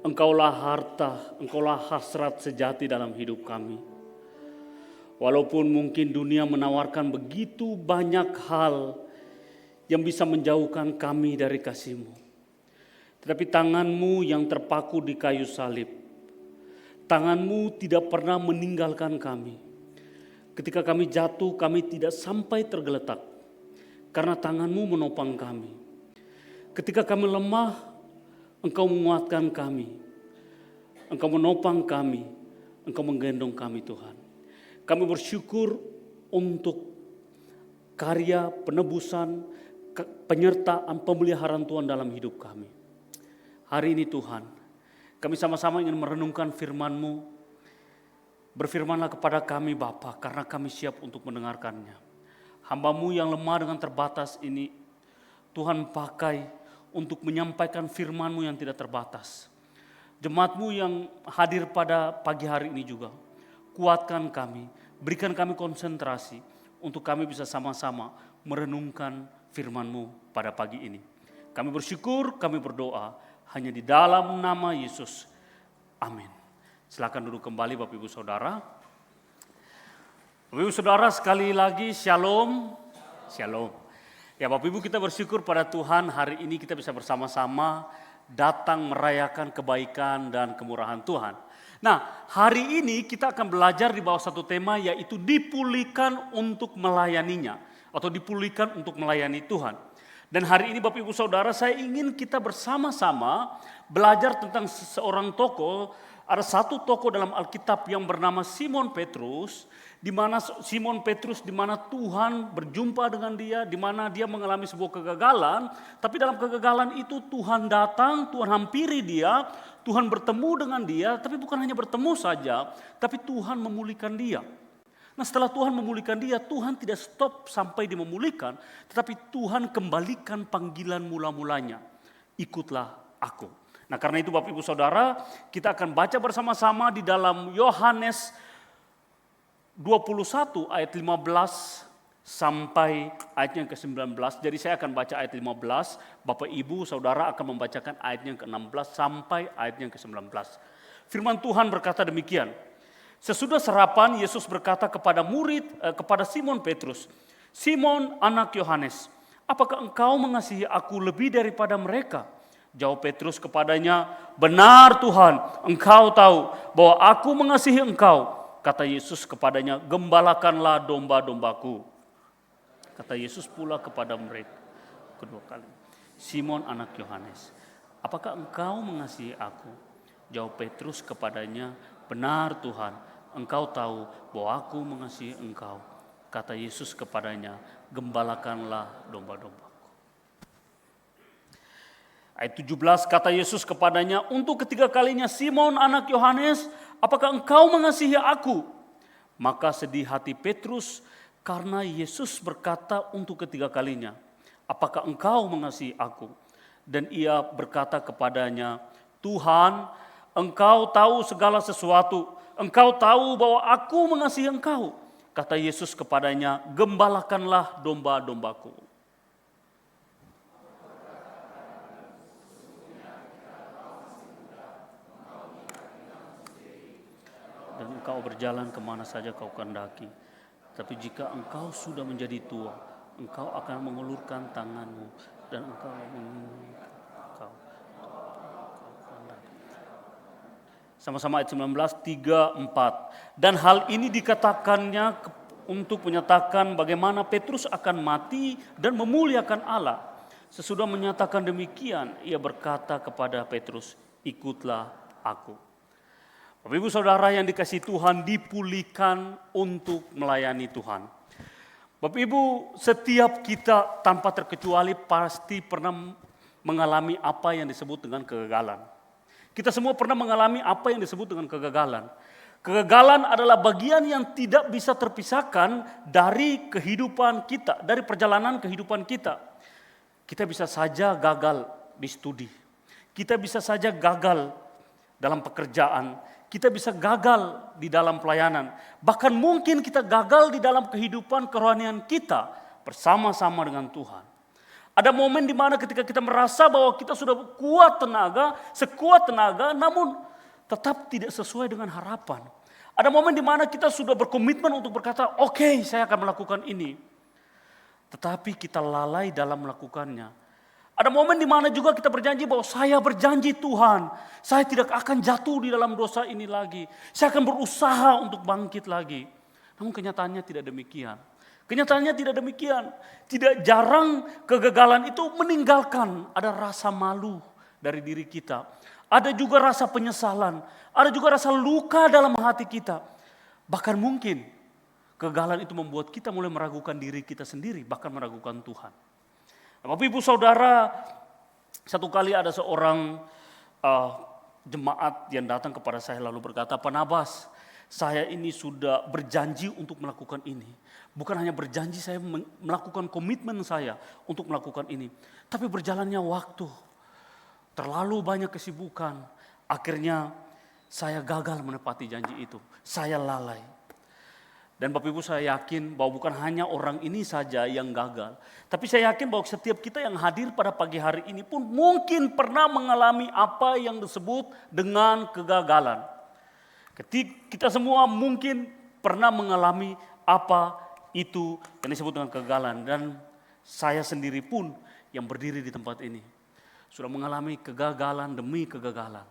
Engkaulah harta, Engkaulah hasrat sejati dalam hidup kami. Walaupun mungkin dunia menawarkan begitu banyak hal yang bisa menjauhkan kami dari kasih-Mu. Tetapi tangan-Mu yang terpaku di kayu salib, tangan-Mu tidak pernah meninggalkan kami. Ketika kami jatuh, kami tidak sampai tergeletak, karena tangan-Mu menopang kami. Ketika kami lemah, Engkau menguatkan kami, Engkau menopang kami, Engkau menggendong kami Tuhan. Kami bersyukur untuk karya penebusan, penyertaan, pemeliharaan Tuhan dalam hidup kami. Hari ini Tuhan, kami sama-sama ingin merenungkan firman-Mu. Berfirmanlah kepada kami Bapa, karena kami siap untuk mendengarkannya. Hamba-Mu yang lemah dengan terbatas ini, Tuhan pakai untuk menyampaikan firman-Mu yang tidak terbatas. Jemaat-Mu yang hadir pada pagi hari ini juga, kuatkan kami, berikan kami konsentrasi untuk kami bisa sama-sama merenungkan firman-Mu pada pagi ini. Kami bersyukur, kami berdoa, hanya di dalam nama Yesus. Amin. Silakan duduk kembali Bapak Ibu Saudara. Bapak Ibu Saudara, sekali lagi shalom. Shalom. Ya Bapak Ibu, kita bersyukur pada Tuhan hari ini kita bisa bersama-sama datang merayakan kebaikan dan kemurahan Tuhan. Nah, hari ini kita akan belajar di bawah satu tema, yaitu dipulihkan untuk melayaninya atau dipulihkan untuk melayani Tuhan. Dan hari ini Bapak Ibu Saudara, saya ingin kita bersama-sama belajar tentang seorang tokoh. Ada satu tokoh dalam Alkitab yang bernama Simon Petrus, di mana Tuhan berjumpa dengan dia, di mana dia mengalami sebuah kegagalan, tapi dalam kegagalan itu Tuhan datang, Tuhan hampiri dia, Tuhan bertemu dengan dia, tapi bukan hanya bertemu saja, tapi Tuhan memulihkan dia. Nah, setelah Tuhan memulihkan dia, Tuhan tidak stop sampai dia memulihkan, tetapi Tuhan kembalikan panggilan mula-mulanya, ikutlah aku. Nah, karena itu Bapak Ibu Saudara, kita akan baca bersama-sama di dalam Yohanes 21 ayat 15 sampai ayatnya ke-19. Jadi saya akan baca ayat 15, Bapak Ibu Saudara akan membacakan ayatnya ke-16 sampai ayatnya ke-19. Firman Tuhan berkata demikian. Sesudah sarapan, Yesus berkata kepada Simon Petrus, "Simon anak Yohanes, apakah engkau mengasihi aku lebih daripada mereka?" Jawab Petrus kepadanya, "Benar Tuhan, Engkau tahu bahwa aku mengasihi Engkau." Kata Yesus kepadanya, "Gembalakanlah domba-dombaku." Kata Yesus pula kepada mereka kedua kali, "Simon anak Yohanes, apakah engkau mengasihi aku?" Jawab Petrus kepadanya, "Benar Tuhan, Engkau tahu bahwa aku mengasihi Engkau." Kata Yesus kepadanya, "Gembalakanlah domba-dombaku." Ayat 17, kata Yesus kepadanya, "Untuk ketiga kalinya, Simon anak Yohanes, apakah engkau mengasihi aku?" Maka sedih hati Petrus karena Yesus berkata untuk ketiga kalinya, "Apakah engkau mengasihi aku?" Dan ia berkata kepadanya, "Tuhan, Engkau tahu segala sesuatu. Engkau tahu bahwa aku mengasihi Engkau." Kata Yesus kepadanya, "Gembalakanlah domba-dombaku." Dan engkau berjalan kemana saja kau kehendaki. Tapi jika engkau sudah menjadi tua, engkau akan mengulurkan tanganmu dan engkau sama-sama ayat 19, 3, 4. Dan hal ini dikatakannya untuk menyatakan bagaimana Petrus akan mati dan memuliakan Allah. Sesudah menyatakan demikian, ia berkata kepada Petrus, "Ikutlah aku." Bapak Ibu Saudara yang dikasihi Tuhan, dipulihkan untuk melayani Tuhan. Bapak Ibu, setiap kita tanpa terkecuali pasti pernah mengalami apa yang disebut dengan kegagalan. Kita semua pernah mengalami apa yang disebut dengan kegagalan. Kegagalan adalah bagian yang tidak bisa terpisahkan dari kehidupan kita, dari perjalanan kehidupan kita. Kita bisa saja gagal di studi. Kita bisa saja gagal dalam pekerjaan. Kita bisa gagal di dalam pelayanan. Bahkan mungkin kita gagal di dalam kehidupan kerohanian kita bersama-sama dengan Tuhan. Ada momen di mana ketika kita merasa bahwa kita sudah sekuat tenaga, namun tetap tidak sesuai dengan harapan. Ada momen di mana kita sudah berkomitmen untuk berkata, oke, saya akan melakukan ini. Tetapi kita lalai dalam melakukannya. Ada momen di mana juga kita berjanji bahwa saya berjanji Tuhan, saya tidak akan jatuh di dalam dosa ini lagi. Saya akan berusaha untuk bangkit lagi. Namun kenyataannya tidak demikian. Kenyataannya tidak demikian. Tidak jarang kegagalan itu meninggalkan ada rasa malu dari diri kita. Ada juga rasa penyesalan. Ada juga rasa luka dalam hati kita. Bahkan mungkin kegagalan itu membuat kita mulai meragukan diri kita sendiri. Bahkan meragukan Tuhan. Bapak Ibu Saudara, satu kali ada seorang jemaat yang datang kepada saya lalu berkata, Pak Nabas, saya ini sudah berjanji untuk melakukan ini. Bukan hanya berjanji, saya melakukan komitmen saya untuk melakukan ini. Tapi berjalannya waktu, terlalu banyak kesibukan. Akhirnya saya gagal menepati janji itu. Saya lalai. Dan Bapak Ibu, saya yakin bahwa bukan hanya orang ini saja yang gagal. Tapi saya yakin bahwa setiap kita yang hadir pada pagi hari ini pun mungkin pernah mengalami apa yang disebut dengan kegagalan. Kita semua mungkin pernah mengalami apa itu yang disebut dengan kegagalan. Dan saya sendiri pun yang berdiri di tempat ini sudah mengalami kegagalan demi kegagalan.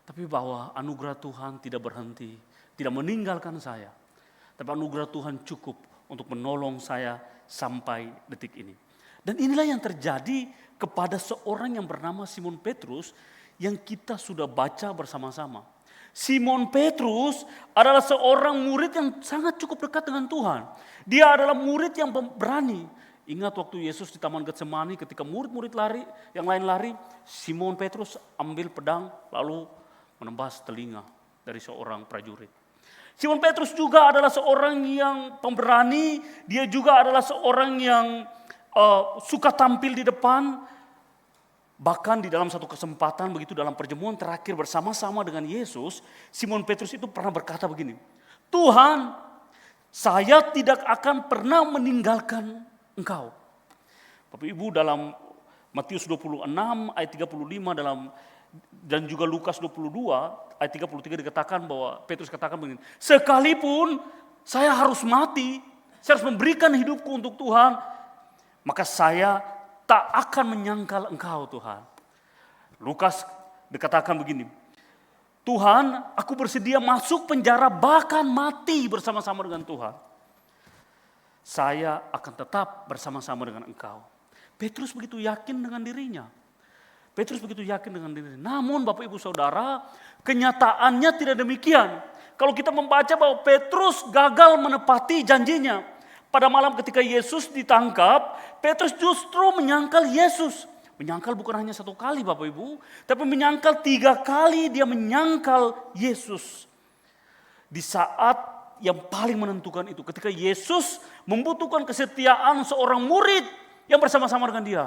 Tapi bahwa anugerah Tuhan tidak berhenti, tidak meninggalkan saya. Tapi anugerah Tuhan cukup untuk menolong saya sampai detik ini. Dan inilah yang terjadi kepada seorang yang bernama Simon Petrus yang kita sudah baca bersama-sama. Simon Petrus adalah seorang murid yang sangat cukup dekat dengan Tuhan. Dia adalah murid yang berani. Ingat waktu Yesus di Taman Getsemani ketika murid-murid lari, yang lain lari, Simon Petrus ambil pedang lalu menembas telinga dari seorang prajurit. Simon Petrus juga adalah seorang yang pemberani, dia juga adalah seorang yang suka tampil di depan. Bahkan di dalam satu kesempatan begitu dalam perjamuan terakhir bersama-sama dengan Yesus, Simon Petrus itu pernah berkata begini, Tuhan, saya tidak akan pernah meninggalkan Engkau. Bapak Ibu, dalam Matius 26 ayat 35 dan juga Lukas 22 ayat 33 dikatakan bahwa Petrus katakan begini, sekalipun saya harus mati, saya harus memberikan hidupku untuk Tuhan, maka saya tak akan menyangkal Engkau Tuhan. Lukas dikatakan begini, Tuhan, aku bersedia masuk penjara bahkan mati bersama-sama dengan Tuhan. Saya akan tetap bersama-sama dengan Engkau. Petrus begitu yakin dengan dirinya. Petrus begitu yakin dengan dirinya. Namun Bapak Ibu Saudara, kenyataannya tidak demikian. Kalau kita membaca bahwa Petrus gagal menepati janjinya. Pada malam ketika Yesus ditangkap, Petrus justru menyangkal Yesus. Menyangkal bukan hanya satu kali Bapak Ibu, tapi menyangkal 3 kali dia menyangkal Yesus. Di saat yang paling menentukan itu, ketika Yesus membutuhkan kesetiaan seorang murid yang bersama-sama dengan dia,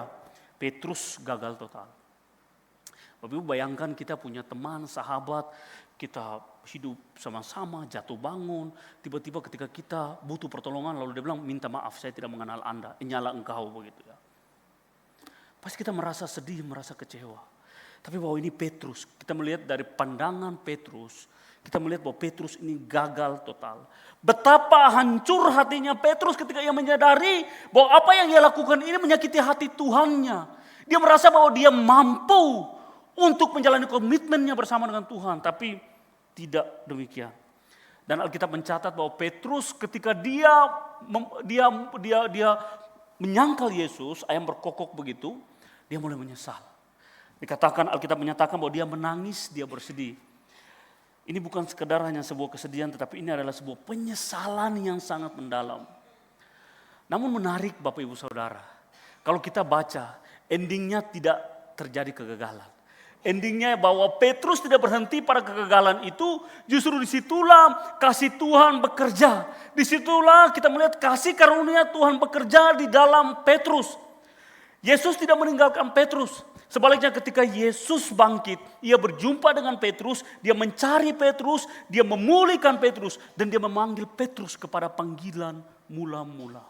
Petrus gagal total. Bapak Ibu bayangkan kita punya teman, sahabat, kita hidup sama-sama, jatuh bangun. Tiba-tiba ketika kita butuh pertolongan lalu dia bilang minta maaf saya tidak mengenal Anda, nyala engkau begitu ya. Pasti kita merasa sedih, merasa kecewa. Tapi bahwa ini Petrus, kita melihat dari pandangan Petrus, kita melihat bahwa Petrus ini gagal total. Betapa hancur hatinya Petrus ketika ia menyadari bahwa apa yang ia lakukan ini menyakiti hati Tuhannya. Dia merasa bahwa dia mampu untuk menjalani komitmennya bersama dengan Tuhan, tapi tidak demikian. Dan Alkitab mencatat bahwa Petrus ketika dia menyangkal Yesus, ayam berkokok begitu, dia mulai menyesal. Dikatakan Alkitab menyatakan bahwa dia menangis, dia bersedih. Ini bukan sekedar hanya sebuah kesedihan, tetapi ini adalah sebuah penyesalan yang sangat mendalam. Namun menarik Bapak Ibu Saudara, kalau kita baca, endingnya tidak terjadi kegagalan. Endingnya bahwa Petrus tidak berhenti pada kegagalan itu, justru disitulah kasih Tuhan bekerja. Disitulah kita melihat kasih karunia Tuhan bekerja di dalam Petrus. Yesus tidak meninggalkan Petrus. Sebaliknya ketika Yesus bangkit, ia berjumpa dengan Petrus, dia mencari Petrus, dia memulihkan Petrus, dan dia memanggil Petrus kepada panggilan mula-mula.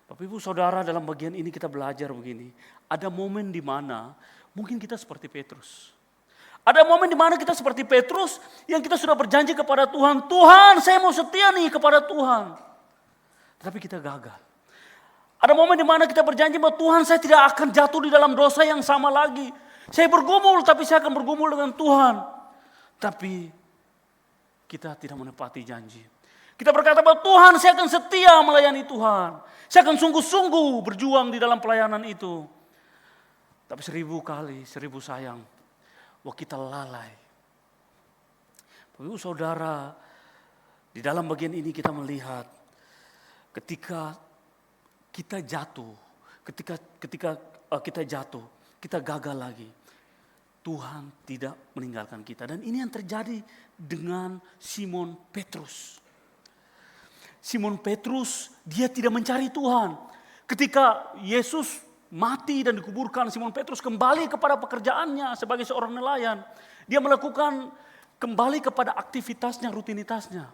Bapak Ibu Saudara, dalam bagian ini kita belajar begini. Ada momen di mana mungkin kita seperti Petrus. Ada momen di mana kita seperti Petrus yang kita sudah berjanji kepada Tuhan, Tuhan saya mau setia nih kepada Tuhan. Tetapi kita gagal. Ada momen di mana kita berjanji bahwa Tuhan saya tidak akan jatuh di dalam dosa yang sama lagi. Saya bergumul tapi saya akan bergumul dengan Tuhan. Tapi kita tidak menepati janji. Kita berkata bahwa Tuhan saya akan setia melayani Tuhan. Saya akan sungguh-sungguh berjuang di dalam pelayanan itu. Tapi 1000 kali, 1000 sayang. Wah kita lalai. Bapak Ibu Saudara, di dalam bagian ini kita melihat ketika kita jatuh, ketika kita jatuh, kita gagal lagi. Tuhan tidak meninggalkan kita. Dan ini yang terjadi dengan Simon Petrus. Simon Petrus, dia tidak mencari Tuhan. Ketika Yesus mati dan dikuburkan, Simon Petrus kembali kepada pekerjaannya sebagai seorang nelayan. Dia melakukan kembali kepada aktivitasnya, rutinitasnya.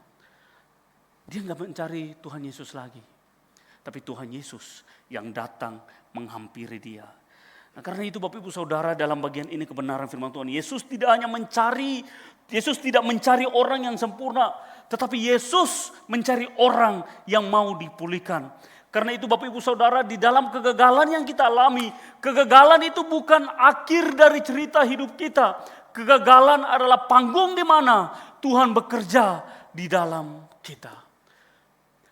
Dia nggak mencari Tuhan Yesus lagi. Tapi Tuhan Yesus yang datang menghampiri dia. Nah, karena itu Bapak Ibu Saudara, dalam bagian ini kebenaran firman Tuhan, Yesus tidak mencari orang yang sempurna, tetapi Yesus mencari orang yang mau dipulihkan. Karena itu Bapak Ibu Saudara, di dalam kegagalan yang kita alami, kegagalan itu bukan akhir dari cerita hidup kita. Kegagalan adalah panggung di mana Tuhan bekerja di dalam kita.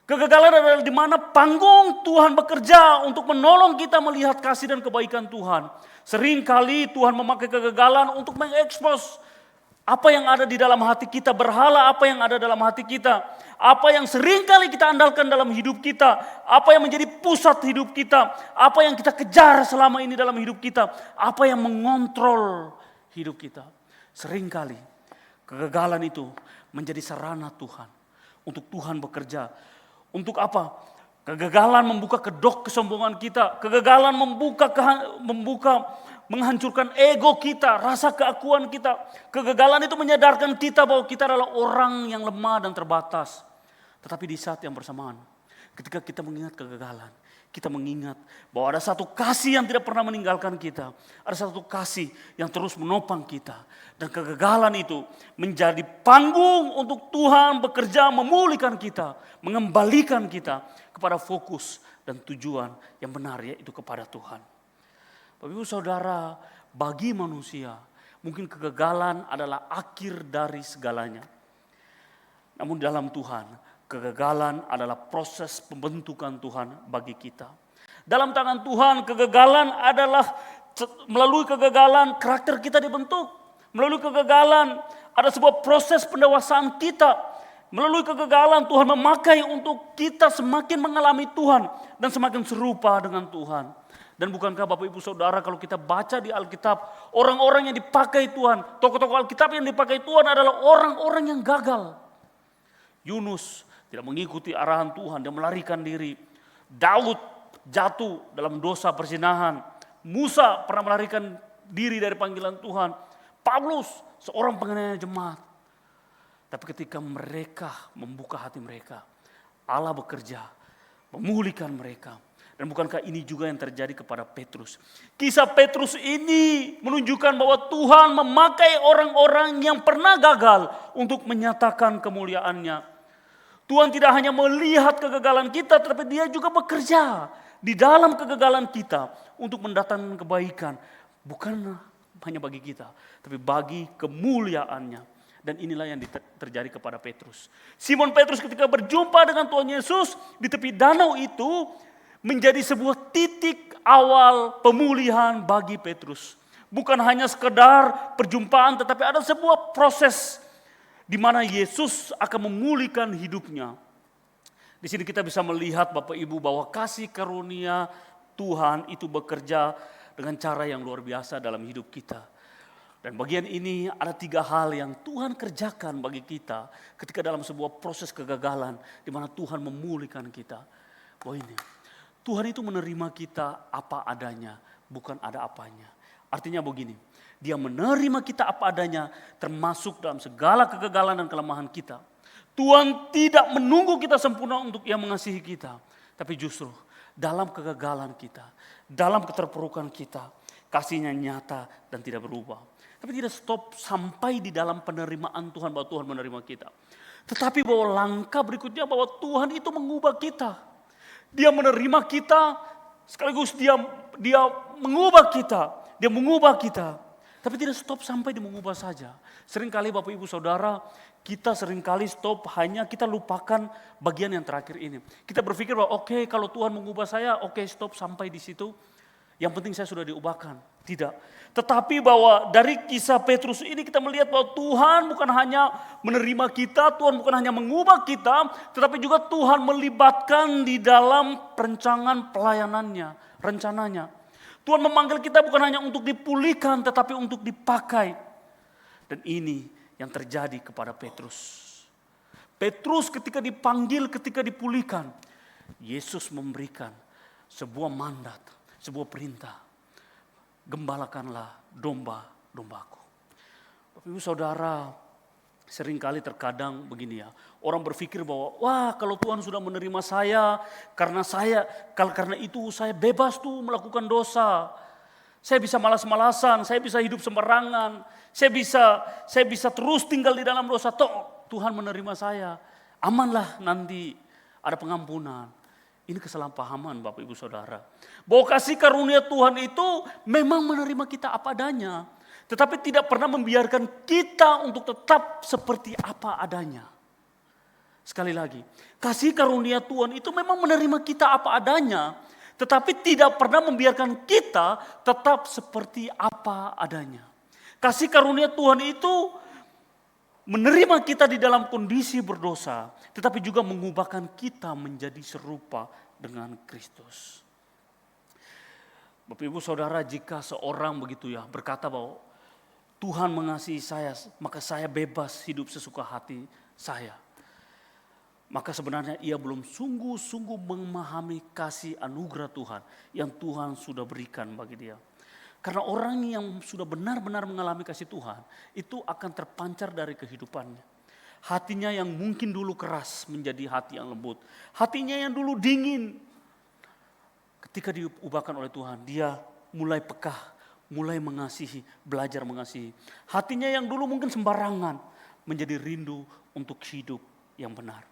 Kegagalan adalah di mana panggung Tuhan bekerja untuk menolong kita melihat kasih dan kebaikan Tuhan. Seringkali Tuhan memakai kegagalan untuk mengekspos apa yang ada di dalam hati kita, berhala apa yang ada dalam hati kita. Apa yang seringkali kita andalkan dalam hidup kita, apa yang menjadi pusat hidup kita, apa yang kita kejar selama ini dalam hidup kita, apa yang mengontrol hidup kita. Seringkali kegagalan itu menjadi sarana Tuhan untuk Tuhan bekerja. Untuk apa? Kegagalan membuka kedok kesombongan kita. Kegagalan menghancurkan ego kita, rasa keakuan kita. Kegagalan itu menyadarkan kita bahwa kita adalah orang yang lemah dan terbatas. Tetapi di saat yang bersamaan, ketika kita mengingat kegagalan, kita mengingat bahwa ada satu kasih yang tidak pernah meninggalkan kita. Ada satu kasih yang terus menopang kita. Dan kegagalan itu menjadi panggung untuk Tuhan bekerja memulihkan kita. Mengembalikan kita kepada fokus dan tujuan yang benar, yaitu kepada Tuhan. Bapak Ibu Saudara, bagi manusia mungkin kegagalan adalah akhir dari segalanya. Namun dalam Tuhan, kegagalan adalah proses pembentukan Tuhan bagi kita. Dalam tangan Tuhan, kegagalan adalah melalui kegagalan karakter kita dibentuk. Melalui kegagalan ada sebuah proses pendewasaan kita. Melalui kegagalan Tuhan memakai untuk kita semakin mengalami Tuhan dan semakin serupa dengan Tuhan. Dan bukankah Bapak Ibu Saudara, kalau kita baca di Alkitab, orang-orang yang dipakai Tuhan, tokoh-tokoh Alkitab yang dipakai Tuhan adalah orang-orang yang gagal. Yunus tidak mengikuti arahan Tuhan, dia melarikan diri. Daud jatuh dalam dosa perzinahan. Musa pernah melarikan diri dari panggilan Tuhan. Paulus seorang penganiaya jemaat. Tapi ketika mereka membuka hati mereka, Allah bekerja memulihkan mereka. Dan bukankah ini juga yang terjadi kepada Petrus? Kisah Petrus ini menunjukkan bahwa Tuhan memakai orang-orang yang pernah gagal untuk menyatakan kemuliaannya. Tuhan tidak hanya melihat kegagalan kita, tetapi Dia juga bekerja di dalam kegagalan kita untuk mendatangkan kebaikan. Bukan hanya bagi kita, tapi bagi kemuliaannya. Dan inilah yang terjadi kepada Petrus. Simon Petrus ketika berjumpa dengan Tuhan Yesus di tepi danau itu menjadi sebuah titik awal pemulihan bagi Petrus. Bukan hanya sekedar perjumpaan, tetapi ada sebuah proses di mana Yesus akan memulihkan hidupnya. Di sini kita bisa melihat Bapak Ibu bahwa kasih karunia Tuhan itu bekerja dengan cara yang luar biasa dalam hidup kita. Dan bagian ini ada 3 hal yang Tuhan kerjakan bagi kita ketika dalam sebuah proses kegagalan di mana Tuhan memulihkan kita. Bahwa ini, Tuhan itu menerima kita apa adanya, bukan ada apanya. Artinya begini, Dia menerima kita apa adanya termasuk dalam segala kegagalan dan kelemahan kita. Tuhan tidak menunggu kita sempurna untuk Ia mengasihi kita. Tapi justru dalam kegagalan kita, dalam keterpurukan kita, kasih-Nya nyata dan tidak berubah. Tapi tidak stop sampai di dalam penerimaan Tuhan, bahwa Tuhan menerima kita. Tetapi bahwa langkah berikutnya bahwa Tuhan itu mengubah kita. Dia menerima kita, sekaligus dia mengubah kita. Dia mengubah kita. Tapi tidak stop sampai di mengubah saja. Seringkali Bapak Ibu Saudara, kita seringkali stop hanya kita lupakan bagian yang terakhir ini. Kita berpikir bahwa oke, kalau Tuhan mengubah saya, oke, stop sampai di situ. Yang penting saya sudah diubahkan. Tidak. Tetapi bahwa dari kisah Petrus ini kita melihat bahwa Tuhan bukan hanya menerima kita, Tuhan bukan hanya mengubah kita, tetapi juga Tuhan melibatkan di dalam perencanaan pelayanannya, rencananya. Tuhan memanggil kita bukan hanya untuk dipulihkan, tetapi untuk dipakai. Dan ini yang terjadi kepada Petrus. Petrus ketika dipanggil, ketika dipulihkan, Yesus memberikan sebuah mandat, sebuah perintah. Gembalakanlah domba-dombaku. Bapak Ibu Saudara, seringkali terkadang begini ya. Orang berpikir bahwa wah, kalau Tuhan sudah menerima saya, karena itu saya bebas tuh melakukan dosa. Saya bisa malas-malasan, saya bisa hidup sembarangan, saya bisa terus tinggal di dalam dosa. Toh Tuhan menerima saya. Amanlah, nanti ada pengampunan. Ini kesalahpahaman Bapak Ibu Saudara. Bahwa kasih karunia Tuhan itu memang menerima kita apa adanya. Tetapi tidak pernah membiarkan kita untuk tetap seperti apa adanya. Sekali lagi, kasih karunia Tuhan itu memang menerima kita apa adanya. Tetapi tidak pernah membiarkan kita tetap seperti apa adanya. Kasih karunia Tuhan itu menerima kita di dalam kondisi berdosa, tetapi juga mengubahkan kita menjadi serupa dengan Kristus. Bapak Ibu Saudara, jika seorang begitu ya berkata bahwa Tuhan mengasihi saya, maka saya bebas hidup sesuka hati saya, maka sebenarnya ia belum sungguh-sungguh memahami kasih anugerah Tuhan yang Tuhan sudah berikan bagi dia. Karena orang yang sudah benar-benar mengalami kasih Tuhan, itu akan terpancar dari kehidupannya. Hatinya yang mungkin dulu keras menjadi hati yang lembut. Hatinya yang dulu dingin, ketika diubahkan oleh Tuhan, dia mulai peka, mulai mengasihi, belajar mengasihi. Hatinya yang dulu mungkin sembarangan, menjadi rindu untuk hidup yang benar.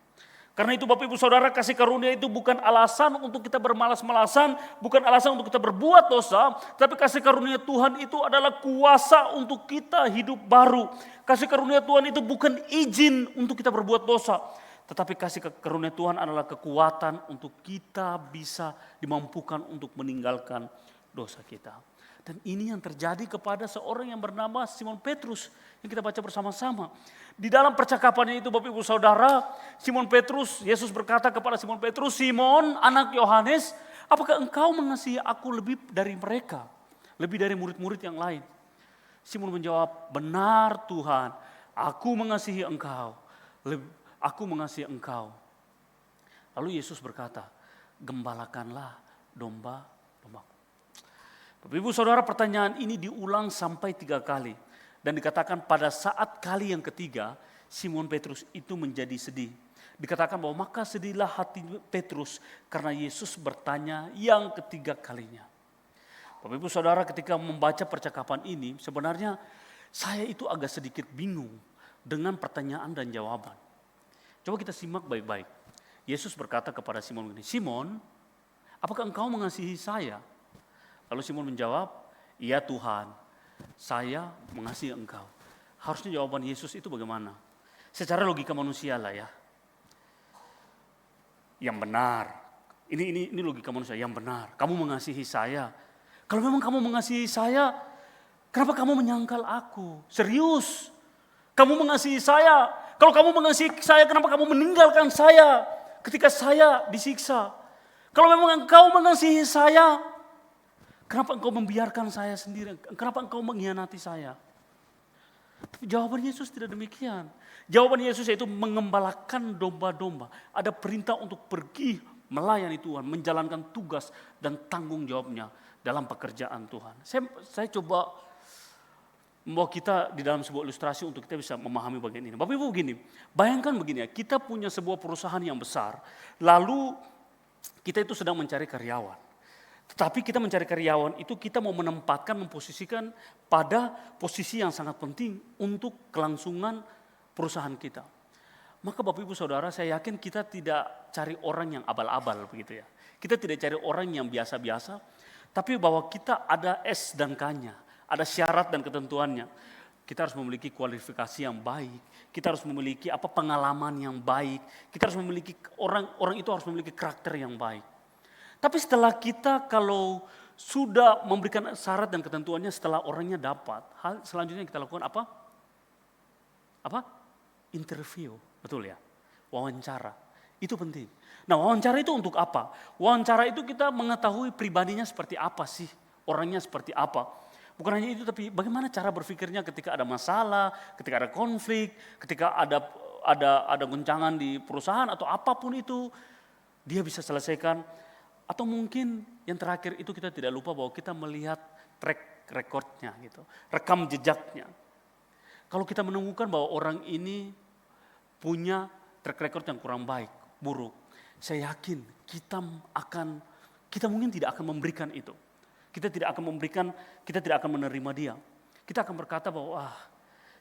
Karena itu Bapak Ibu Saudara, kasih karunia itu bukan alasan untuk kita bermalas-malasan, bukan alasan untuk kita berbuat dosa, tapi kasih karunia Tuhan itu adalah kuasa untuk kita hidup baru. Kasih karunia Tuhan itu bukan izin untuk kita berbuat dosa, tetapi kasih karunia Tuhan adalah kekuatan untuk kita bisa dimampukan untuk meninggalkan dosa kita. Dan ini yang terjadi kepada seorang yang bernama Simon Petrus yang kita baca bersama-sama. Di dalam percakapannya itu Bapak Ibu Saudara, Simon Petrus, Yesus berkata kepada Simon Petrus, "Simon, anak Yohanes, apakah engkau mengasihi aku lebih dari mereka? Lebih dari murid-murid yang lain?" Simon menjawab, "Benar Tuhan, aku mengasihi engkau. Aku mengasihi engkau." Lalu Yesus berkata, "Gembalakanlah domba-dombaku." Bapak Ibu Saudara, pertanyaan ini diulang sampai 3 kali. Dan dikatakan pada saat kali yang ketiga, Simon Petrus itu menjadi sedih. Dikatakan bahwa maka sedihlah hati Petrus karena Yesus bertanya yang ketiga kalinya. Bapak Ibu Saudara, ketika membaca percakapan ini, sebenarnya saya itu agak sedikit bingung dengan pertanyaan dan jawaban. Coba kita simak baik-baik. Yesus berkata kepada Simon ini, "Simon, apakah engkau mengasihi saya?" Lalu Simon menjawab, "Iya Tuhan, saya mengasihi engkau." Harusnya jawaban Yesus itu bagaimana? Secara logika manusia lah ya. Yang benar. Ini logika manusia, yang benar. Kamu mengasihi saya. Kalau memang kamu mengasihi saya, kenapa kamu menyangkal aku? Serius? Kamu mengasihi saya. Kalau kamu mengasihi saya, kenapa kamu meninggalkan saya ketika saya disiksa? Kalau memang engkau mengasihi saya, kenapa engkau membiarkan saya sendiri? Kenapa engkau mengkhianati saya? Tapi jawaban Yesus tidak demikian. Jawaban Yesus yaitu mengembalakan domba-domba. Ada perintah untuk pergi melayani Tuhan, menjalankan tugas dan tanggung jawabnya dalam pekerjaan Tuhan. Saya coba membawa kita di dalam sebuah ilustrasi untuk kita bisa memahami bagian ini. Bapak Ibu begini, bayangkan begini ya, kita punya sebuah perusahaan yang besar, lalu kita itu sedang mencari karyawan. Tetapi kita mencari karyawan itu kita mau menempatkan, memposisikan pada posisi yang sangat penting untuk kelangsungan perusahaan kita. Maka Bapak Ibu Saudara, saya yakin kita tidak cari orang yang abal-abal begitu ya. Kita tidak cari orang yang biasa-biasa, tapi bahwa kita ada S dan K-nya, ada syarat dan ketentuannya. Kita harus memiliki kualifikasi yang baik, kita harus memiliki pengalaman yang baik, kita harus memiliki orang itu harus memiliki karakter yang baik. Tapi setelah kita kalau sudah memberikan syarat dan ketentuannya, setelah orangnya dapat, hal selanjutnya kita lakukan apa? Interview, betul ya? Wawancara, itu penting. Nah, wawancara itu untuk apa? Wawancara itu kita mengetahui pribadinya seperti apa sih, orangnya seperti apa. Bukan hanya itu, tapi bagaimana cara berpikirnya ketika ada masalah, ketika ada konflik, ketika ada goncangan di perusahaan atau apapun itu, dia bisa selesaikan. Atau mungkin yang terakhir itu kita tidak lupa bahwa kita melihat track recordnya gitu, rekam jejaknya. Kalau kita menemukan bahwa orang ini punya track record yang kurang baik, buruk, saya yakin kita mungkin tidak akan memberikan itu. Kita tidak akan menerima dia. Kita akan berkata bahwa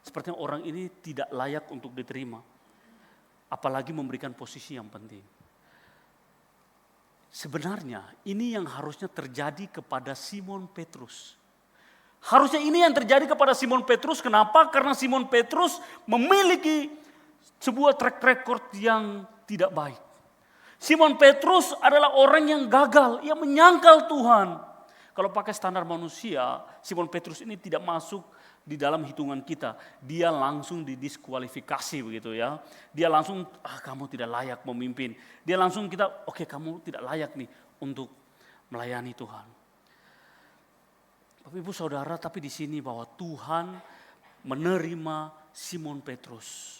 sepertinya orang ini tidak layak untuk diterima. Apalagi memberikan posisi yang penting. Sebenarnya ini yang harusnya terjadi kepada Simon Petrus. Harusnya ini yang terjadi kepada Simon Petrus. Kenapa? Karena Simon Petrus memiliki sebuah track record yang tidak baik. Simon Petrus adalah orang yang gagal, ia menyangkal Tuhan. Kalau pakai standar manusia, Simon Petrus ini tidak masuk di dalam hitungan kita. Dia langsung didiskualifikasi begitu ya. Dia langsung, kamu tidak layak memimpin. Dia langsung oke, kamu tidak layak nih untuk melayani Tuhan. Bapak Ibu Saudara, tapi di sini bahwa Tuhan menerima Simon Petrus.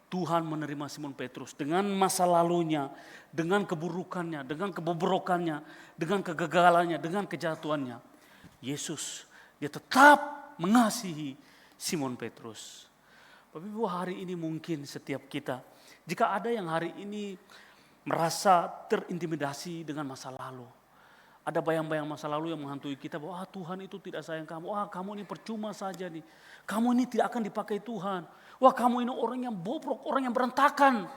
Tuhan menerima Simon Petrus dengan masa lalunya, dengan keburukannya, dengan kebobrokannya, dengan kegagalannya, dengan kejatuhannya. Yesus, dia tetap mengasihi Simon Petrus. Bapak Ibu, hari ini mungkin setiap kita, jika ada yang hari ini merasa terintimidasi dengan masa lalu, ada bayang-bayang masa lalu yang menghantui kita bahwa Tuhan itu tidak sayang kamu, kamu ini percuma saja nih, kamu ini tidak akan dipakai Tuhan. Wah, kamu ini orang yang bobrok, orang yang berantakan.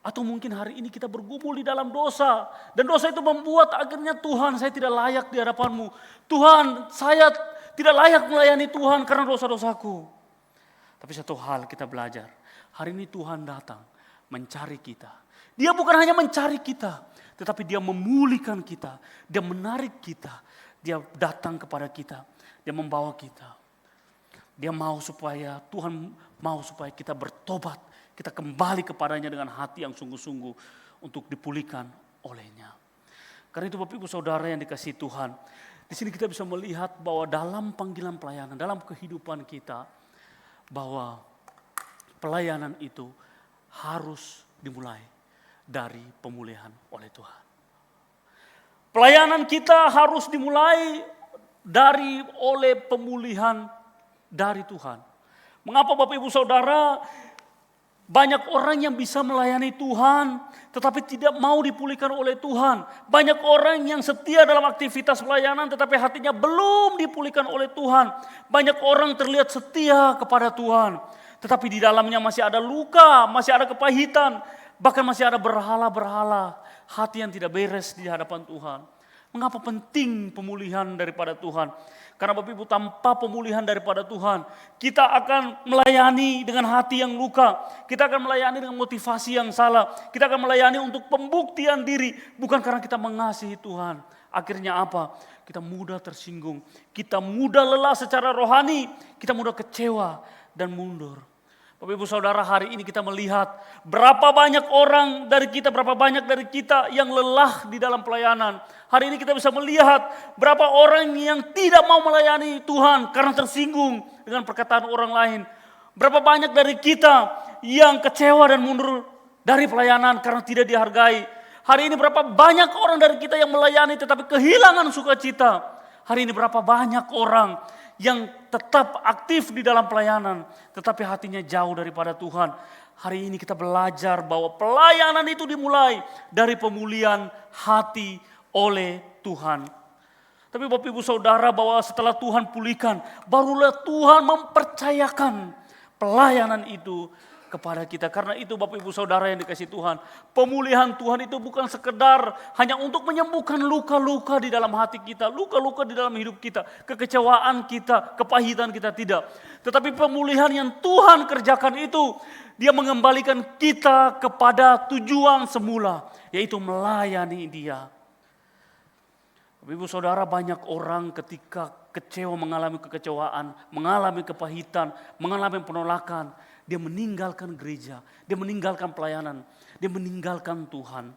Atau mungkin hari ini kita bergumul di dalam dosa. Dan dosa itu membuat akhirnya Tuhan, saya tidak layak di hadapanmu. Tuhan, saya tidak layak melayani Tuhan karena dosa-dosaku. Tapi satu hal kita belajar. Hari ini Tuhan datang mencari kita. Dia bukan hanya mencari kita, tetapi dia memulihkan kita. Dia menarik kita. Dia datang kepada kita. Dia membawa kita. Dia mau supaya, Tuhan mau supaya kita bertobat. Kita kembali kepadanya dengan hati yang sungguh-sungguh untuk dipulihkan olehnya. Karena itu Bapak Ibu Saudara yang dikasihi Tuhan. Di sini kita bisa melihat bahwa dalam panggilan pelayanan, dalam kehidupan kita, bahwa pelayanan itu harus dimulai dari pemulihan oleh Tuhan. Pelayanan kita harus dimulai oleh pemulihan dari Tuhan. Mengapa Bapak Ibu Saudara, banyak orang yang bisa melayani Tuhan tetapi tidak mau dipulihkan oleh Tuhan. Banyak orang yang setia dalam aktivitas pelayanan tetapi hatinya belum dipulihkan oleh Tuhan. Banyak orang terlihat setia kepada Tuhan tetapi di dalamnya masih ada luka, masih ada kepahitan, bahkan masih ada berhala-berhala, hati yang tidak beres di hadapan Tuhan. Mengapa penting pemulihan daripada Tuhan? Karena Bapak Ibu, tanpa pemulihan daripada Tuhan, kita akan melayani dengan hati yang luka. Kita akan melayani dengan motivasi yang salah. Kita akan melayani untuk pembuktian diri, bukan karena kita mengasihi Tuhan. Akhirnya apa? Kita mudah tersinggung. Kita mudah lelah secara rohani. Kita mudah kecewa dan mundur. Bapak Ibu Saudara, hari ini kita melihat berapa banyak dari kita yang lelah di dalam pelayanan. Hari ini kita bisa melihat berapa orang yang tidak mau melayani Tuhan karena tersinggung dengan perkataan orang lain. Berapa banyak dari kita yang kecewa dan mundur dari pelayanan karena tidak dihargai. Hari ini berapa banyak orang dari kita yang melayani tetapi kehilangan sukacita. Hari ini berapa banyak orang yang tetap aktif di dalam pelayanan tetapi hatinya jauh daripada Tuhan. Hari ini kita belajar bahwa pelayanan itu dimulai dari pemulihan hati oleh Tuhan. Tapi Bapak Ibu Saudara, bahwa setelah Tuhan pulihkan, barulah Tuhan mempercayakan pelayanan itu kepada kita. Karena itu Bapak Ibu Saudara yang dikasihi Tuhan, pemulihan Tuhan itu bukan sekedar hanya untuk menyembuhkan luka-luka di dalam hati kita, luka-luka di dalam hidup kita, kekecewaan kita, kepahitan kita, tidak. Tetapi pemulihan yang Tuhan kerjakan itu, Dia mengembalikan kita kepada tujuan semula, yaitu melayani Dia. Ibu Saudara, banyak orang ketika kecewa, mengalami kekecewaan, mengalami kepahitan, mengalami penolakan, dia meninggalkan gereja, dia meninggalkan pelayanan, dia meninggalkan Tuhan.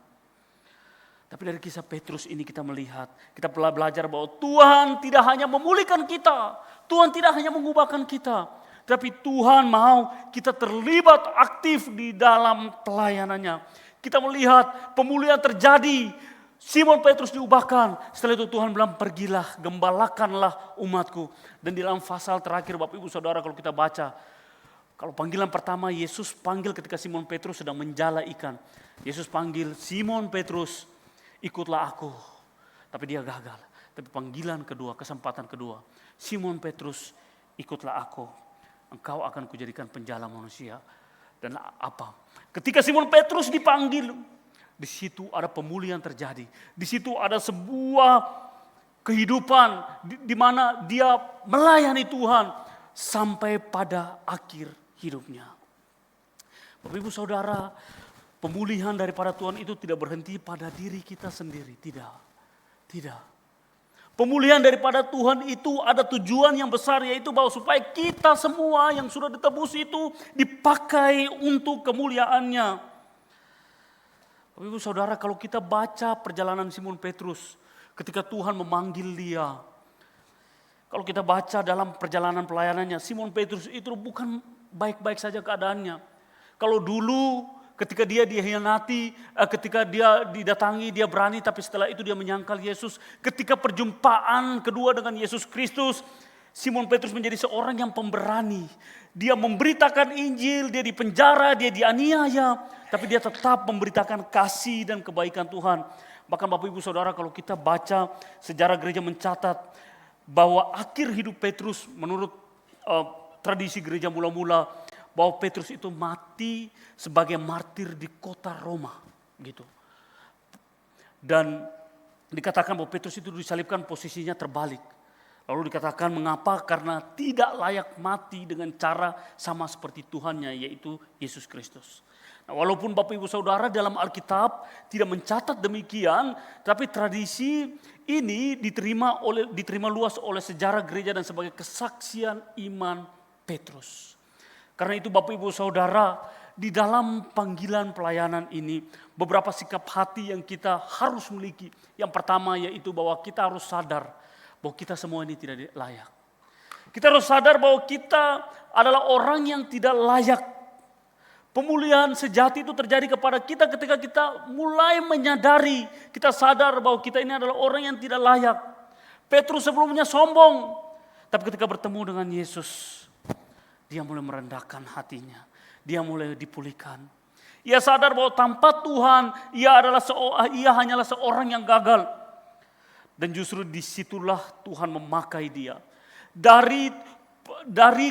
Tapi dari kisah Petrus ini kita melihat, kita belajar bahwa Tuhan tidak hanya memulihkan kita, Tuhan tidak hanya mengubahkan kita, tapi Tuhan mau kita terlibat aktif di dalam pelayanannya. Kita melihat pemulihan terjadi, Simon Petrus diubahkan. Setelah itu Tuhan bilang, pergilah, gembalakanlah umatku. Dan di dalam pasal terakhir Bapak Ibu Saudara, kalau kita baca, kalau panggilan pertama Yesus panggil ketika Simon Petrus sedang menjala ikan. Yesus panggil, Simon Petrus, ikutlah aku. Tapi dia gagal. Tapi panggilan kedua, kesempatan kedua, Simon Petrus, ikutlah aku. Engkau akan kujadikan penjala manusia. Dan apa? Ketika Simon Petrus dipanggil, di situ ada pemulihan terjadi. Di situ ada sebuah kehidupan di mana dia melayani Tuhan sampai pada akhir hidupnya. Bapak Ibu Saudara, pemulihan daripada Tuhan itu tidak berhenti pada diri kita sendiri. Tidak. Pemulihan daripada Tuhan itu ada tujuan yang besar, yaitu bahwa supaya kita semua yang sudah ditebus itu dipakai untuk kemuliaannya. Bapak Ibu Saudara, kalau kita baca perjalanan Simon Petrus ketika Tuhan memanggil dia. Kalau kita baca dalam perjalanan pelayanannya, Simon Petrus itu bukan baik-baik saja keadaannya. Kalau dulu ketika dia dihianati, ketika dia didatangi, dia berani, tapi setelah itu dia menyangkal Yesus. Ketika perjumpaan kedua dengan Yesus Kristus, Simon Petrus menjadi seorang yang pemberani. Dia memberitakan Injil, dia dipenjara, dia dianiaya, tapi dia tetap memberitakan kasih dan kebaikan Tuhan. Bahkan Bapak Ibu Saudara, kalau kita baca sejarah gereja mencatat bahwa akhir hidup Petrus menurut tradisi gereja mula-mula, bahwa Petrus itu mati sebagai martir di kota Roma, gitu. Dan dikatakan bahwa Petrus itu disalibkan, posisinya terbalik. Lalu dikatakan mengapa? Karena tidak layak mati dengan cara sama seperti Tuhannya, yaitu Yesus Kristus. Nah, walaupun Bapak Ibu Saudara dalam Alkitab tidak mencatat demikian, tapi tradisi ini diterima luas oleh sejarah gereja dan sebagai kesaksian iman Petrus. Karena itu Bapak Ibu Saudara, di dalam panggilan pelayanan ini beberapa sikap hati yang kita harus miliki. Yang pertama yaitu bahwa kita harus sadar bahwa kita semua ini tidak layak. Kita harus sadar bahwa kita adalah orang yang tidak layak. Pemulihan sejati itu terjadi kepada kita ketika kita mulai menyadari, kita sadar bahwa kita ini adalah orang yang tidak layak. Petrus sebelumnya sombong, tapi ketika bertemu dengan Yesus, dia mulai merendahkan hatinya. Dia mulai dipulihkan. Ia sadar bahwa tanpa Tuhan, ia hanyalah seorang yang gagal. Dan justru disitulah Tuhan memakai dia. Dari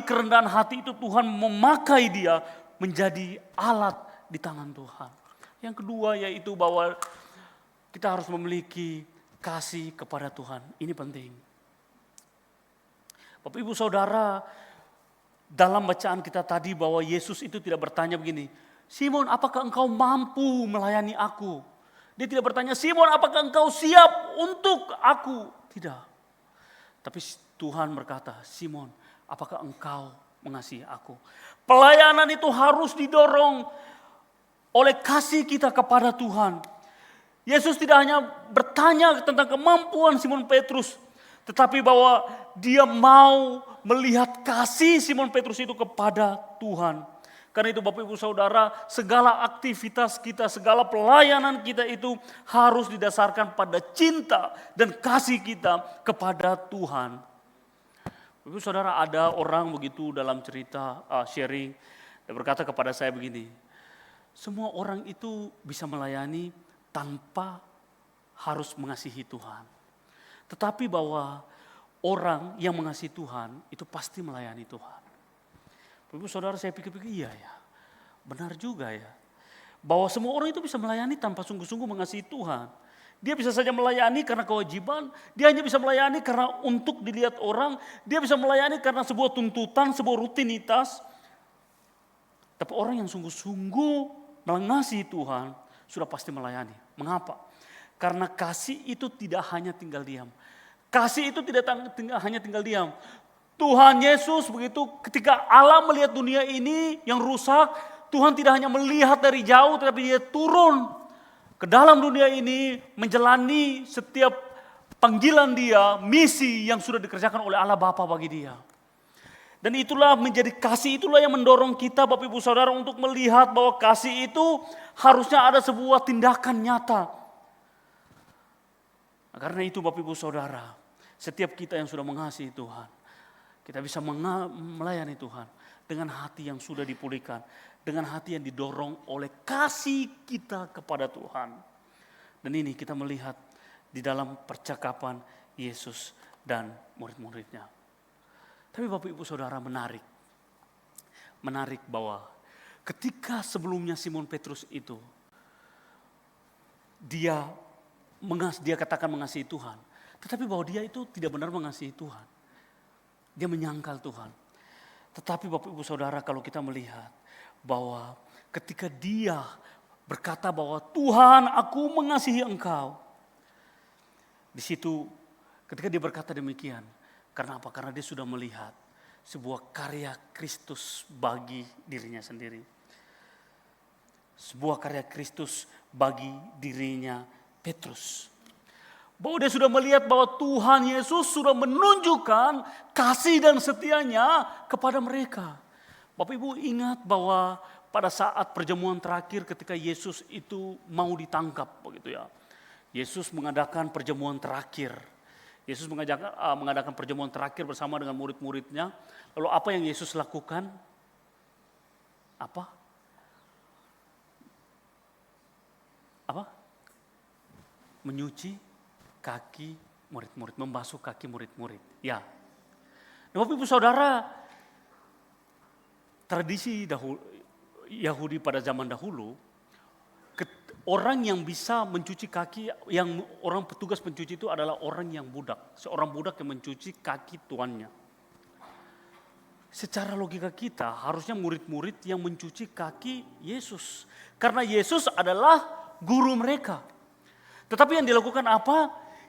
kerendahan hati itu Tuhan memakai dia menjadi alat di tangan Tuhan. Yang kedua yaitu bahwa kita harus memiliki kasih kepada Tuhan. Ini penting. Bapak Ibu Saudara, dalam bacaan kita tadi bahwa Yesus itu tidak bertanya begini, Simon, apakah engkau mampu melayani aku? Dia tidak bertanya, Simon, apakah engkau siap untuk aku? Tidak. Tapi Tuhan berkata, Simon, apakah engkau mengasihi aku? Pelayanan itu harus didorong oleh kasih kita kepada Tuhan. Yesus tidak hanya bertanya tentang kemampuan Simon Petrus, tetapi bahwa dia mau melihat kasih Simon Petrus itu kepada Tuhan. Karena itu Bapak Ibu Saudara, segala aktivitas kita, segala pelayanan kita itu harus didasarkan pada cinta dan kasih kita kepada Tuhan. Bapak Ibu Saudara, ada orang begitu dalam cerita sharing, Dia berkata kepada saya begini, semua orang itu bisa melayani tanpa harus mengasihi Tuhan. Tetapi bahwa orang yang mengasihi Tuhan itu pasti melayani Tuhan. Ibu saudara, saya pikir-pikir iya ya, benar juga ya. Bahwa semua orang itu bisa melayani tanpa sungguh-sungguh mengasihi Tuhan. Dia bisa saja melayani karena kewajiban, dia hanya bisa melayani karena untuk dilihat orang, dia bisa melayani karena sebuah tuntutan, sebuah rutinitas. Tapi orang yang sungguh-sungguh mengasihi Tuhan sudah pasti melayani. Mengapa? Karena kasih itu tidak hanya tinggal diam. Kasih itu tidak hanya tinggal diam. Tuhan Yesus begitu ketika Allah melihat dunia ini yang rusak, Tuhan tidak hanya melihat dari jauh tetapi dia turun ke dalam dunia ini menjalani setiap panggilan dia, misi yang sudah dikerjakan oleh Allah Bapa bagi dia. Dan itulah menjadi kasih, itulah yang mendorong kita Bapak Ibu Saudara untuk melihat bahwa kasih itu harusnya ada sebuah tindakan nyata. Nah, karena itu Bapak Ibu Saudara, setiap kita yang sudah mengasihi Tuhan, kita bisa melayani Tuhan dengan hati yang sudah dipulihkan, dengan hati yang didorong oleh kasih kita kepada Tuhan. Dan ini kita melihat di dalam percakapan Yesus dan murid-muridnya. Tapi Bapak Ibu Saudara, menarik bahwa ketika sebelumnya Simon Petrus itu dia katakan mengasihi Tuhan, tetapi bahwa dia itu tidak benar mengasihi Tuhan. Dia menyangkal Tuhan. Tetapi Bapak Ibu Saudara, kalau kita melihat bahwa ketika dia berkata bahwa Tuhan, aku mengasihi engkau. Di situ ketika dia berkata demikian, karena apa? Karena dia sudah melihat sebuah karya Kristus bagi dirinya sendiri. Sebuah karya Kristus bagi dirinya Petrus. Bahwa dia sudah melihat bahwa Tuhan Yesus sudah menunjukkan kasih dan setianya kepada mereka. Bapak Ibu ingat bahwa pada saat perjamuan terakhir ketika Yesus itu mau ditangkap begitu ya. Yesus mengadakan perjamuan terakhir. Yesus mengadakan perjamuan terakhir bersama dengan murid-muridnya. Lalu apa yang Yesus lakukan? Apa? Menyuci kaki murid-murid, membasuh kaki murid-murid. Ya. Nah, Bapak Ibu Saudara, tradisi Yahudi pada zaman dahulu, orang yang bisa mencuci kaki, yang orang petugas pencuci itu adalah orang yang budak. Seorang budak yang mencuci kaki tuannya. Secara logika kita harusnya murid-murid yang mencuci kaki Yesus. Karena Yesus adalah guru mereka. Tetapi yang dilakukan apa?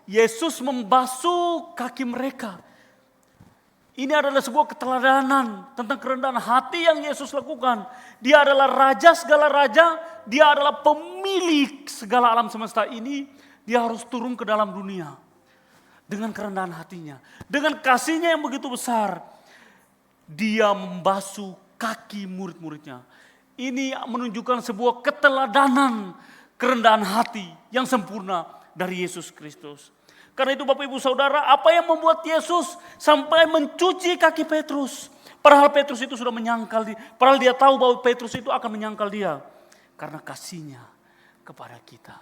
Yesus membasuh kaki mereka. Ini adalah sebuah keteladanan tentang kerendahan hati yang Yesus lakukan. Dia adalah raja segala raja, dia adalah pemilik segala alam semesta ini. Dia harus turun ke dalam dunia dengan kerendahan hatinya, dengan kasihnya yang begitu besar. Dia membasuh kaki murid-muridnya. Ini menunjukkan sebuah keteladanan kerendahan hati yang sempurna dari Yesus Kristus. Karena itu Bapak Ibu Saudara, apa yang membuat Yesus sampai mencuci kaki Petrus? Padahal Petrus itu sudah menyangkal dia. Padahal dia tahu bahwa Petrus itu akan menyangkal dia. Karena kasihnya kepada kita.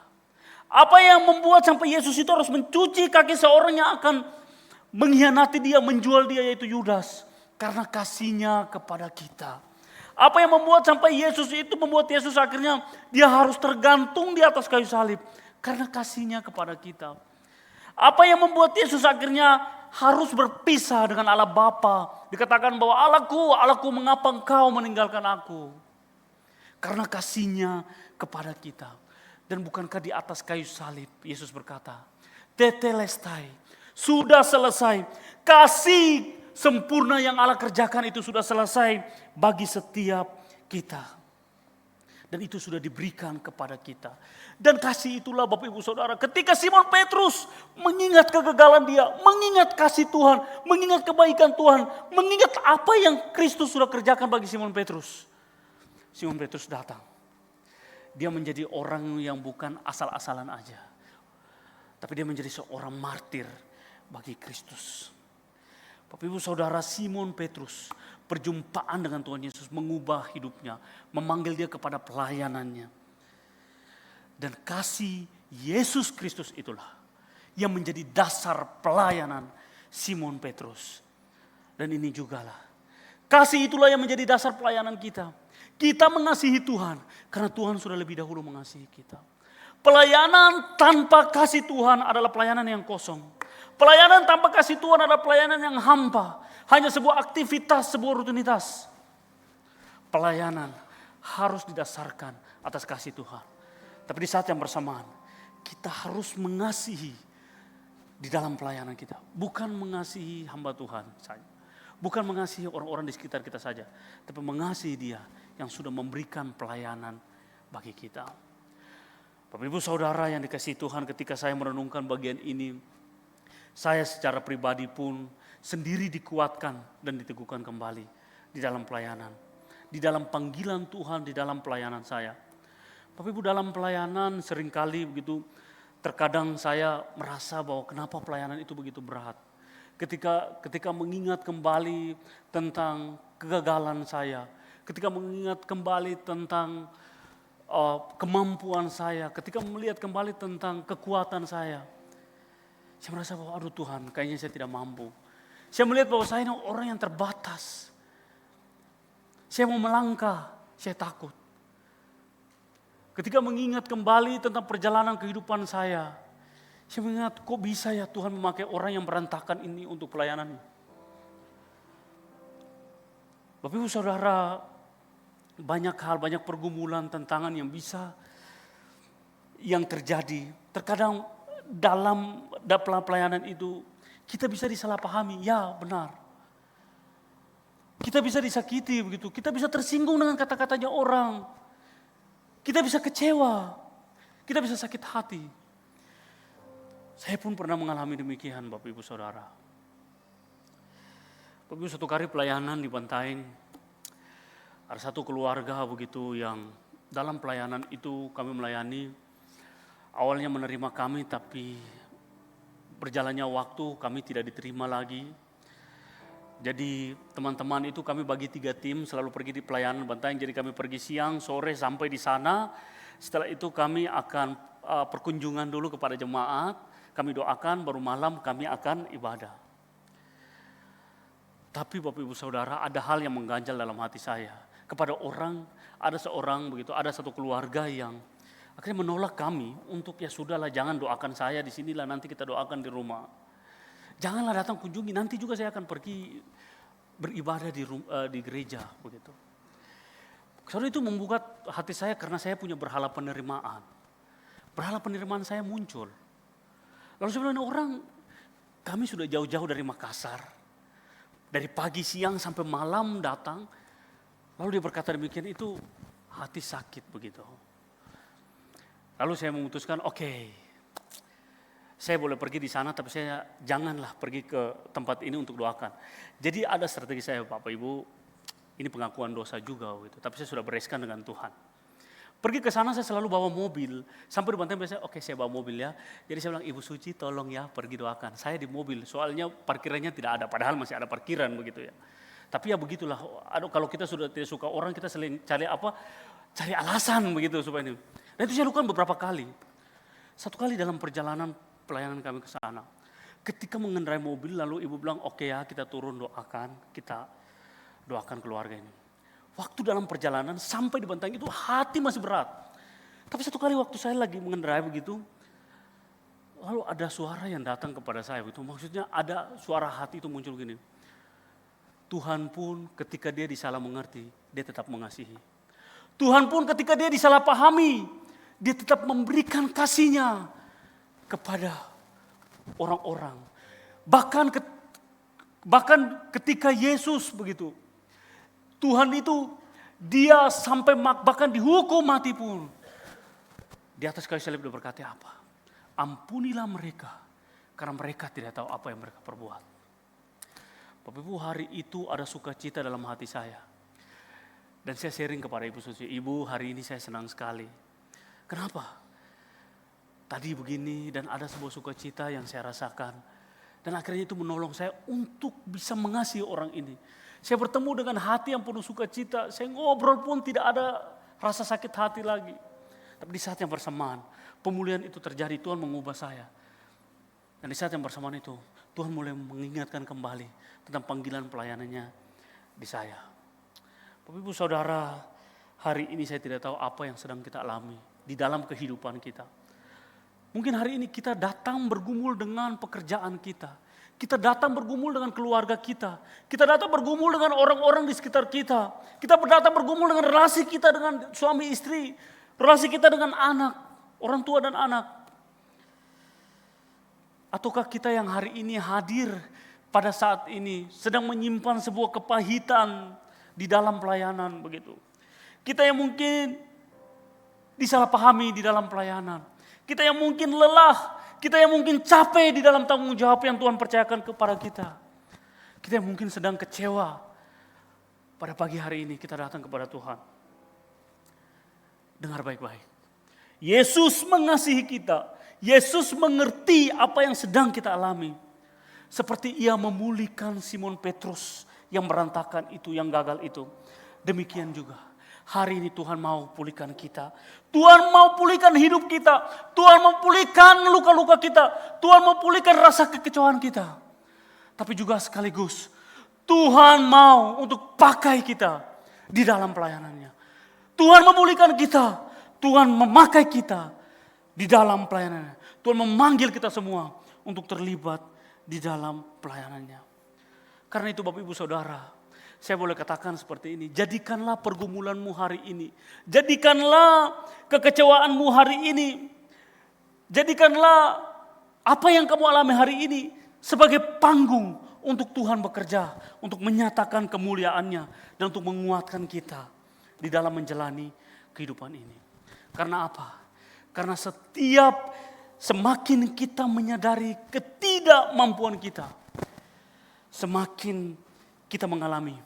Apa yang membuat sampai Yesus itu harus mencuci kaki seorang yang akan mengkhianati dia, menjual dia, yaitu Yudas. Karena kasihnya kepada kita. Apa yang membuat sampai Yesus itu membuat Yesus akhirnya dia harus tergantung di atas kayu salib. Karena kasihnya kepada kita. Apa yang membuat Yesus akhirnya harus berpisah dengan Allah Bapa? Dikatakan bahwa Allahku, mengapa engkau meninggalkan aku? Karena kasihnya kepada kita. Dan bukankah di atas kayu salib Yesus berkata, tetelestai, sudah selesai. Kasih sempurna yang Allah kerjakan itu sudah selesai bagi setiap kita. Dan itu sudah diberikan kepada kita. Dan kasih itulah Bapak Ibu Saudara. Ketika Simon Petrus mengingat kegagalan dia. Mengingat kasih Tuhan. Mengingat kebaikan Tuhan. Mengingat apa yang Kristus sudah kerjakan bagi Simon Petrus. Simon Petrus datang. Dia menjadi orang yang bukan asal-asalan aja. Tapi dia menjadi seorang martir bagi Kristus. Bapak Ibu Saudara, Simon Petrus, perjumpaan dengan Tuhan Yesus mengubah hidupnya, memanggil dia kepada pelayanannya. Dan kasih Yesus Kristus itulah yang menjadi dasar pelayanan Simon Petrus. Dan ini jugalah kasih itulah yang menjadi dasar pelayanan kita. Kita mengasihi Tuhan karena Tuhan sudah lebih dahulu mengasihi kita. Pelayanan tanpa kasih Tuhan adalah pelayanan yang kosong. Pelayanan tanpa kasih Tuhan adalah pelayanan yang hampa. Hanya sebuah aktivitas, sebuah rutinitas. Pelayanan harus didasarkan atas kasih Tuhan. Tapi di saat yang bersamaan, kita harus mengasihi di dalam pelayanan kita. Bukan mengasihi hamba Tuhan saja. Bukan mengasihi orang-orang di sekitar kita saja. Tapi mengasihi Dia yang sudah memberikan pelayanan bagi kita. Bapak Ibu Saudara yang dikasihi Tuhan, ketika saya merenungkan bagian ini, saya secara pribadi pun sendiri dikuatkan dan diteguhkan kembali di dalam pelayanan. Di dalam panggilan Tuhan, di dalam pelayanan saya. Bapak Ibu, dalam pelayanan seringkali begitu, terkadang saya merasa bahwa kenapa pelayanan itu begitu berat. Ketika mengingat kembali tentang kegagalan saya, ketika mengingat kembali tentang kemampuan saya, ketika melihat kembali tentang kekuatan saya merasa bahwa aduh Tuhan, kayaknya saya tidak mampu. Saya melihat bahwa saya ini orang yang terbatas. Saya mau melangkah, saya takut. Ketika mengingat kembali tentang perjalanan kehidupan saya mengingat kok bisa ya Tuhan memakai orang yang berantakan ini untuk pelayanan. Bapak Ibu Saudara, banyak hal, banyak pergumulan, tantangan yang terjadi. Terkadang dalam pelayanan itu kita bisa disalahpahami, ya benar. Kita bisa disakiti begitu, kita bisa tersinggung dengan kata-katanya orang. Kita bisa kecewa, kita bisa sakit hati. Saya pun pernah mengalami demikian Bapak Ibu Saudara. Bapak Ibu, satu kali pelayanan di Bantaeng, ada satu keluarga begitu yang dalam pelayanan itu kami melayani. Awalnya menerima kami tapi berjalannya waktu kami tidak diterima lagi. Jadi teman-teman itu kami bagi 3 tim selalu pergi di pelayanan Bantaeng. Jadi kami pergi siang, sore sampai di sana. Setelah itu kami akan perkunjungan dulu kepada jemaat. Kami doakan, baru malam kami akan ibadah. Tapi Bapak Ibu Saudara, ada hal yang mengganjal dalam hati saya. Kepada orang, ada satu keluarga yang akhirnya menolak kami untuk ya sudahlah, jangan doakan saya di sinilah, nanti kita doakan di rumah. Janganlah datang kunjungi, nanti juga saya akan pergi beribadah di gereja begitu. Saudara, itu membuka hati saya karena saya punya berhala penerimaan. Berhala penerimaan saya muncul. Lalu saya bilang, orang kami sudah jauh-jauh dari Makassar. Dari pagi siang sampai malam datang. Lalu dia berkata demikian, itu hati sakit begitu. Lalu saya memutuskan, oke, saya boleh pergi di sana tapi saya janganlah pergi ke tempat ini untuk doakan. Jadi ada strategi saya Bapak Ibu, ini pengakuan dosa juga gitu. Tapi saya sudah bereskan dengan Tuhan. Pergi ke sana saya selalu bawa mobil. Sampai di Bantaeng biasanya, oke, saya bawa mobil ya. Jadi saya bilang, Ibu Suci tolong ya pergi doakan. Saya di mobil, soalnya parkirannya tidak ada. Padahal masih ada parkiran begitu ya. Tapi ya begitulah, kalau kita sudah tidak suka orang, kita selain cari alasan begitu supaya ini. Dan itu saya lakukan beberapa kali. Satu kali dalam perjalanan pelayanan kami ke sana. Ketika mengendarai mobil lalu ibu bilang, oke ya kita turun doakan, kita doakan keluarga ini. Waktu dalam perjalanan sampai di Bantaeng itu hati masih berat. Tapi satu kali waktu saya lagi mengendarai begitu, lalu ada suara yang datang kepada saya begitu. Maksudnya ada suara hati itu muncul gini. Tuhan pun ketika dia disalah mengerti, dia tetap mengasihi. Tuhan pun ketika dia disalahpahami, dia tetap memberikan kasih-Nya kepada orang-orang. Bahkan ketika Yesus begitu, Tuhan itu dia sampai bahkan dihukum mati pun. Di atas kayu salib dia berkata apa? Ampunilah mereka karena mereka tidak tahu apa yang mereka perbuat. Bapak Ibu, hari itu ada sukacita dalam hati saya. Dan saya sharing kepada Ibu Suci, Ibu hari ini saya senang sekali. Kenapa? Tadi begini dan ada sebuah sukacita yang saya rasakan. Dan akhirnya itu menolong saya untuk bisa mengasihi orang ini. Saya bertemu dengan hati yang penuh sukacita. Saya ngobrol pun tidak ada rasa sakit hati lagi. Tapi di saat yang bersamaan, pemulihan itu terjadi, Tuhan mengubah saya. Dan di saat yang bersamaan itu, Tuhan mulai mengingatkan kembali tentang panggilan pelayanannya di saya. Bapak Ibu Saudara, hari ini saya tidak tahu apa yang sedang kita alami di dalam kehidupan kita. Mungkin hari ini kita datang bergumul dengan pekerjaan kita. Kita datang bergumul dengan keluarga kita. Kita datang bergumul dengan orang-orang di sekitar kita. Kita datang bergumul dengan relasi kita dengan suami istri. Relasi kita dengan anak, orang tua dan anak. Ataukah kita yang hari ini hadir pada saat ini sedang menyimpan sebuah kepahitan di dalam pelayanan begitu. Kita yang mungkin disalahpahami di dalam pelayanan. Kita yang mungkin lelah, kita yang mungkin capek di dalam tanggung jawab yang Tuhan percayakan kepada kita. Kita yang mungkin sedang kecewa. Pada pagi hari ini kita datang kepada Tuhan. Dengar baik-baik. Yesus mengasihi kita. Yesus mengerti apa yang sedang kita alami. Seperti ia memulihkan Simon Petrus yang berantakan itu, yang gagal itu. Demikian juga. Hari ini Tuhan mau pulihkan kita. Tuhan mau pulihkan hidup kita. Tuhan mau pulihkan luka-luka kita. Tuhan mau pulihkan rasa kekecewaan kita. Tapi juga sekaligus Tuhan mau untuk pakai kita di dalam pelayanannya. Tuhan memulihkan kita. Tuhan memakai kita di dalam pelayanannya. Tuhan memanggil kita semua untuk terlibat di dalam pelayanannya. Karena itu Bapak Ibu Saudara, saya boleh katakan seperti ini, jadikanlah pergumulanmu hari ini. Jadikanlah kekecewaanmu hari ini. Jadikanlah apa yang kamu alami hari ini sebagai panggung untuk Tuhan bekerja. Untuk menyatakan kemuliaannya dan untuk menguatkan kita di dalam menjalani kehidupan ini. Karena apa? Karena semakin kita menyadari ketidakmampuan kita, semakin kita mengalami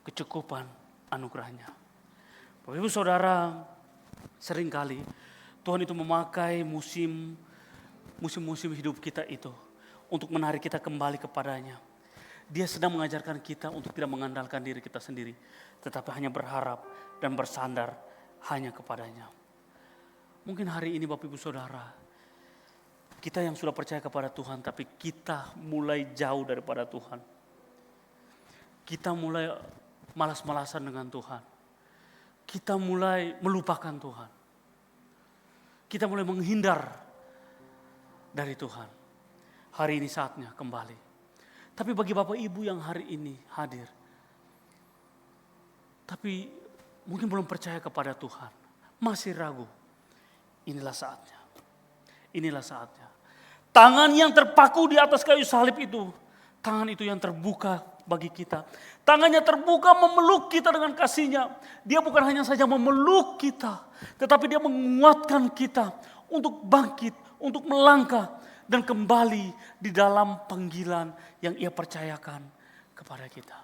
kecukupan anugerahnya. Bapak Ibu Saudara, seringkali Tuhan itu memakai musim-musim hidup kita itu untuk menarik kita kembali kepadanya. Dia sedang mengajarkan kita untuk tidak mengandalkan diri kita sendiri, tetapi hanya berharap dan bersandar hanya kepadanya. Mungkin hari ini Bapak Ibu Saudara, kita yang sudah percaya kepada Tuhan, tapi kita mulai jauh daripada Tuhan. Kita mulai malas-malasan dengan Tuhan. Kita mulai melupakan Tuhan. Kita mulai menghindar dari Tuhan. Hari ini saatnya kembali. Tapi bagi Bapak Ibu yang hari ini hadir, tapi mungkin belum percaya kepada Tuhan, masih ragu, inilah saatnya. Inilah saatnya. Tangan yang terpaku di atas kayu salib itu, tangan itu yang terbuka bagi kita. Tangannya terbuka memeluk kita dengan kasih-Nya. Dia bukan hanya saja memeluk kita, tetapi dia menguatkan kita untuk bangkit, untuk melangkah dan kembali di dalam panggilan yang Ia percayakan kepada kita.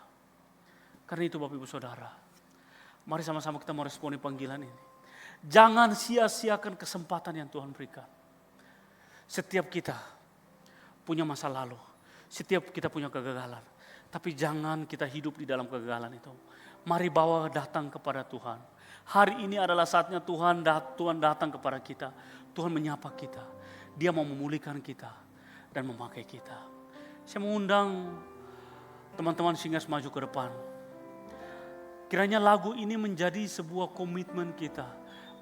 Karena itu Bapak Ibu Saudara, mari sama-sama kita meresponi panggilan ini. Jangan sia-siakan kesempatan yang Tuhan berikan. Setiap kita punya masa lalu, setiap kita punya kegagalan. Tapi jangan kita hidup di dalam kegagalan itu. Mari bawa datang kepada Tuhan. Hari ini adalah saatnya Tuhan datang kepada kita. Tuhan menyapa kita. Dia mau memulihkan kita dan memakai kita. Saya mengundang teman-teman Singgas maju ke depan. Kiranya lagu ini menjadi sebuah komitmen kita.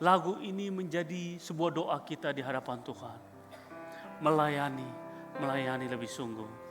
Lagu ini menjadi sebuah doa kita di hadapan Tuhan. Melayani lebih sungguh.